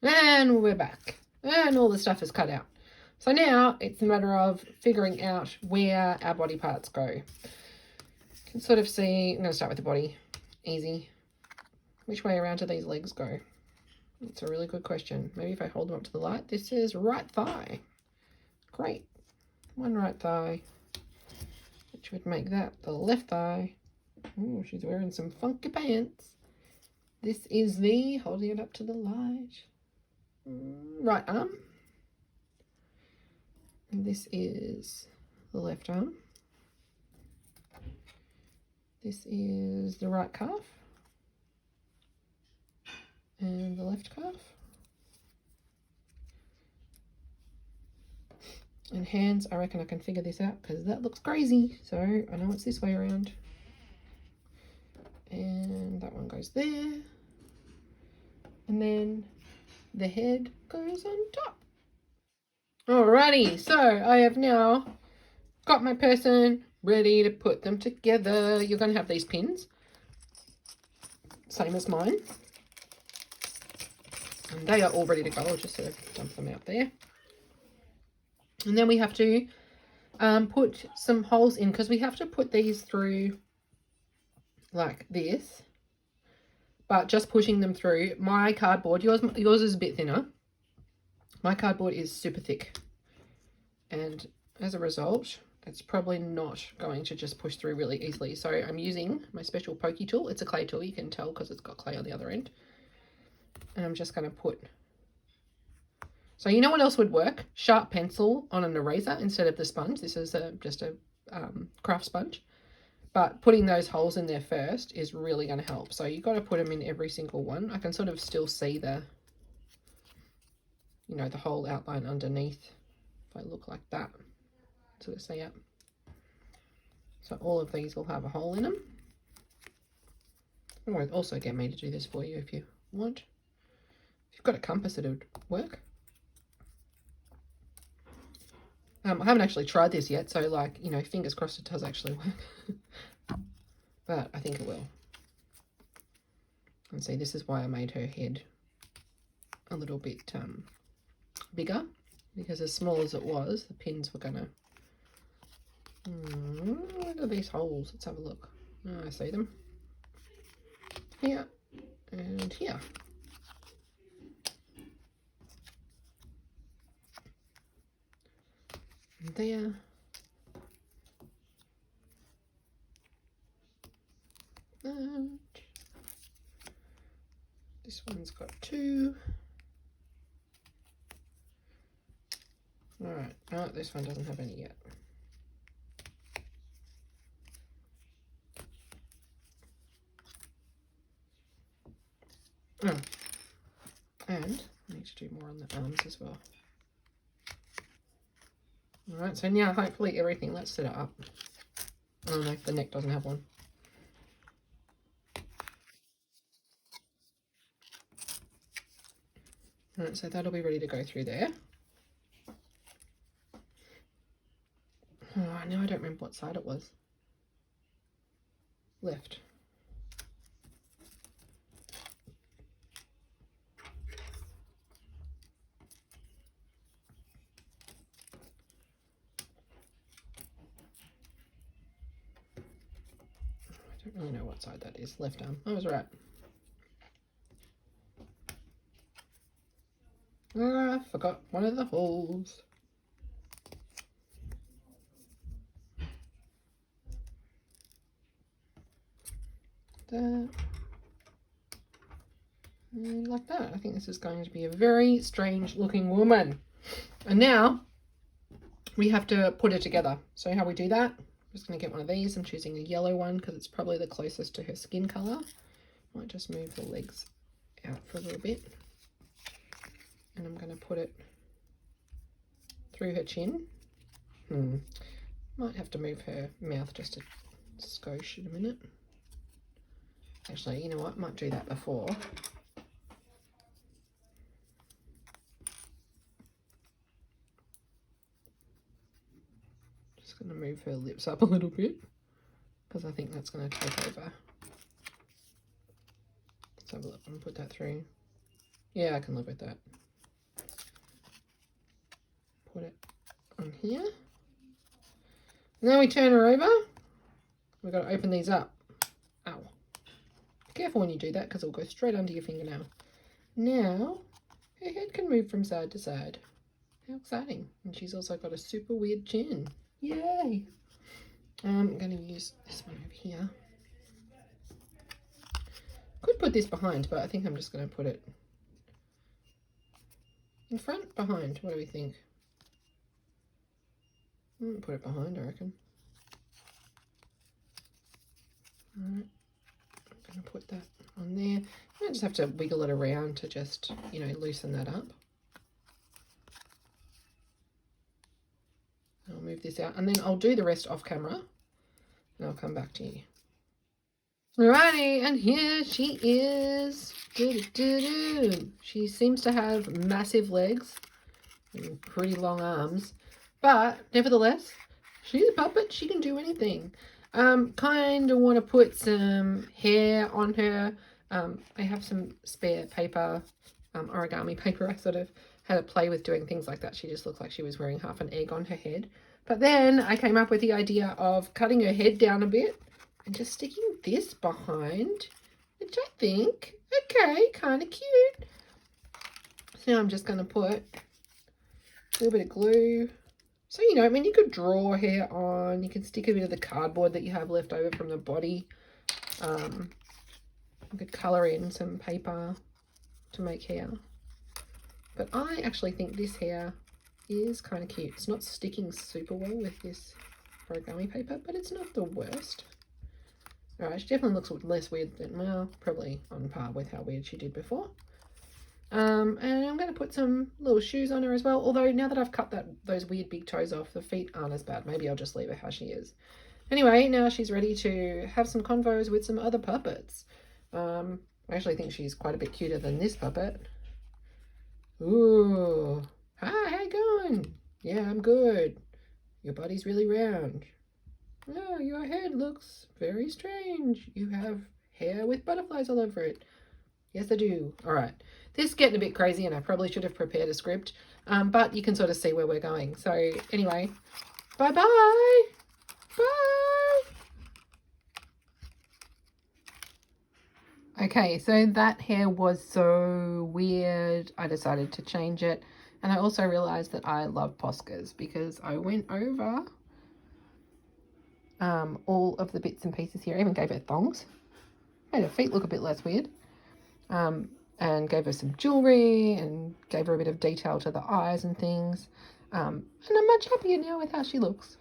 And we're back. And all the stuff is cut out. So now it's a matter of figuring out where our body parts go. You can sort of see, I'm going to start with the body. Easy. Which way around do these legs go? It's a really good question. Maybe if I hold them up to the light. This is right thigh. Great. One right thigh. Which would make that the left thigh. Oh, she's wearing some funky pants. This is the, holding it up to the light, right arm. And this is the left arm. This is the right calf. And the left calf. And hands, I reckon I can figure this out because that looks crazy. So I know it's this way around. And that one goes there. And then the head goes on top. Alrighty, so I have now got my person ready to put them together. You're going to have these pins, same as mine. And they are all ready to go. I'll just sort of dump them out there. And then we have to put some holes in because we have to put these through like this. But just pushing them through, my cardboard, yours is a bit thinner. My cardboard is super thick. And as a result, it's probably not going to just push through really easily. So I'm using my special pokey tool. It's a clay tool, you can tell because it's got clay on the other end. And I'm just going to put... So you know what else would work? Sharp pencil on an eraser instead of the sponge. This is just a craft sponge. But putting those holes in there first is really going to help. So you've got to put them in every single one. I can sort of still see the, you know, the whole outline underneath. If I look like that, sort of see it. So all of these will have a hole in them. Or also get me to do this for you if you want. If you've got a compass, it would work. I haven't actually tried this yet, so like, you know, fingers crossed it does actually work. But I think it will. And see, this is why I made her head a little bit bigger, because as small as it was, the pins were gonna... Where are these holes? Let's have a look. Oh, I see them. Here and here. There. And this one's got 2. Alright, oh, this one doesn't have any yet. Oh. And I need to do more on the arms as well. Alright, so now hopefully everything, let's set it up. Oh no, the neck doesn't have one. Alright, so that'll be ready to go through there. Oh, now I don't remember what side it was. Left. I don't really know what side that is. Left arm. I was right. Ah, I forgot one of the holes. That. And like that. I think this is going to be a very strange looking woman. And now we have to put her together. So how we do that, I'm just going to get one of these. I'm choosing a yellow one because it's probably the closest to her skin colour. Might just move the legs out for a little bit. And I'm going to put it through her chin. Might have to move her mouth just a skosh in a minute. Actually, you know what? Might do that before. Just going to move her lips up a little bit because I think that's going to take over. Let's have a look and put that through. Yeah, I can live with that. Put it on here. Now we turn her over. We've got to open these up. Ow. Be careful when you do that because it'll go straight under your fingernail. Now, her head can move from side to side. How exciting. And she's also got a super weird chin. Yay. I'm going to use this one over here. Could put this behind, but I think I'm just going to put it in front, behind. What do we think? Put it behind, I reckon. Alright, I'm going to put that on there. I just have to wiggle it around to just, you know, loosen that up. I'll move this out and then I'll do the rest off camera and I'll come back to you. Alrighty, and here she is. She seems to have massive legs and pretty long arms, but nevertheless, she's a puppet. She can do anything. Kind of want to put some hair on her. I have some spare paper, origami paper. I sort of had a play with doing things like that. She just looked like she was wearing half an egg on her head. But then I came up with the idea of cutting her head down a bit and just sticking this behind, which I think, okay, kind of cute. So now I'm just going to put a little bit of glue. So, you know, I mean, you could draw hair on. You can stick a bit of the cardboard that you have left over from the body. You could colour in some paper to make hair. But I actually think this hair is kind of cute. It's not sticking super well with this origami paper, but it's not the worst. Alright, she definitely looks less weird than, well, probably on par with how weird she did before. And I'm going to put some little shoes on her as well. Although now that I've cut those weird big toes off, the feet aren't as bad. Maybe I'll just leave her how she is. Anyway, now she's ready to have some convos with some other puppets. I actually think she's quite a bit cuter than this puppet. Ooh. Hi, how you going? Yeah, I'm good. Your body's really round. Oh, your head looks very strange. You have hair with butterflies all over it. Yes, I do. All right. This is getting a bit crazy and I probably should have prepared a script, but you can sort of see where we're going. So anyway, bye-bye. Bye. Okay, so that hair was so weird. I decided to change it. And I also realized that I love Poscas because I went over all of the bits and pieces here. I even gave her thongs. Made her feet look a bit less weird. And gave her some jewelry and gave her a bit of detail to the eyes and things. And I'm much happier now with how she looks.